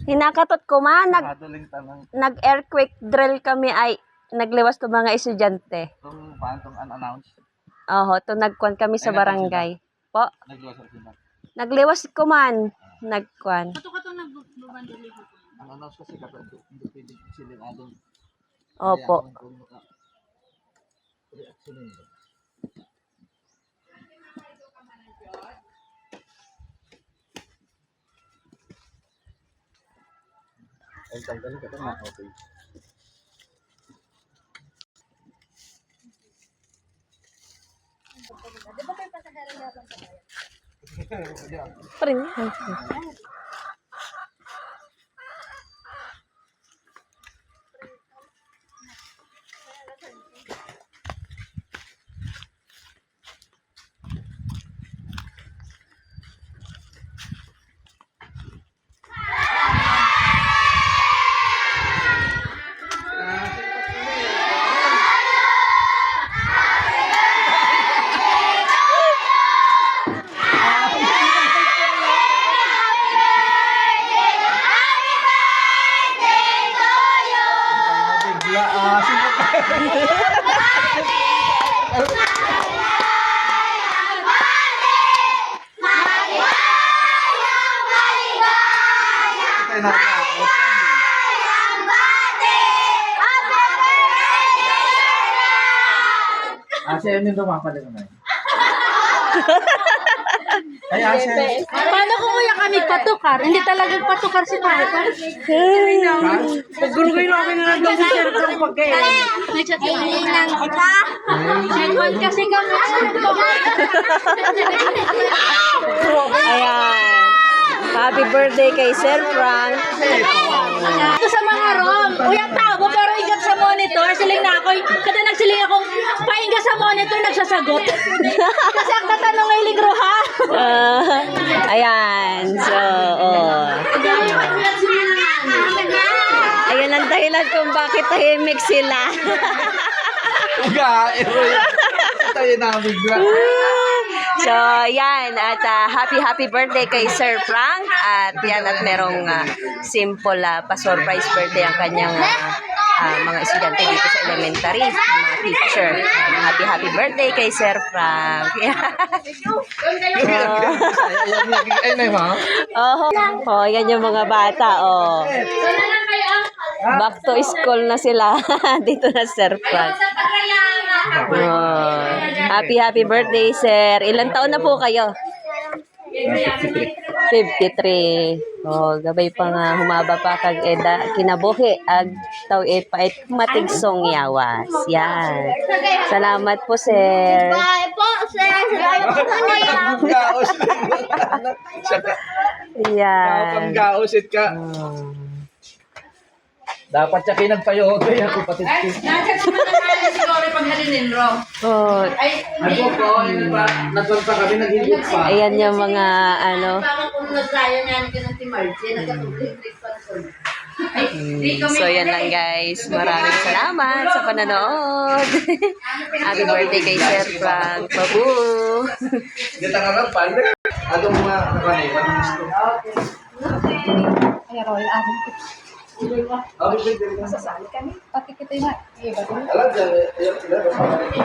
Hinakatot ko man, nag-earthquake drill kami ay nagliwas to mga estudyante. Itong paantong unannounced. Oho, to nagkuan kami sa barangay. Po, Nagluwas ang sila. nagliwas ko man, nagkuan. Kato nagbubandili ko. Ang announce kasi kato, hindi pwede silin adong. Opo. Ay, tanggalin ka ito nga. Okay. Pring. Siya yun yung dumapali naman. Ay, Asya. Paano kung kuya kami patukar? Hindi talagang patukar si Papa. Paggulo kayo lang kayo na nagdang sa sarap ng pagkain. Nag-chat lang kita. Chatbot kasi kami. Ayan. Happy birthday kay Sir Frank. Ito sa mga rom. Uy, ang tabo pero igat sa monitor. Siling na ako. Kada nagsiling akong painga sa monitor, nagsasagot. Kasi ang tatanong ay ligro ha. Ayan. So, oh. Ayan ang dahilan kung bakit tahimik sila. Tayo na bigla. So, yan. At happy birthday kay Sir Frank. At yan, at merong simple pa-surprise birthday ang kanyang mga estudyante dito sa elementary, mga teacher. Happy birthday kay Sir Frank. Oh, yan yung mga bata. Oh. Back to school na sila. Dito na Sir Frank. Oh. Happy birthday, sir. Ilan taon na po kayo? 53. Oh, gabay pa nga humaba pa kag eda kinabuhi ag taw pait matigsong yawas. Yan. Salamat po, sir. Bye po, sir. Salamat po niya. Yan. Gausit ka. Dapat siya kinagpayo. Kaya ako pati. Oh, Ako po, nagpunta kami, nag-input pa. ayan yung mga So, yan lang guys. Maraming salamat sa pananood. Happy birthday kay Sir Frank. Babu! Kita nga lang, pala. Adong mga nakanay, gusto. Ay, Roy, amin ko. Sasali kami. Pati kita yung Alam dyan,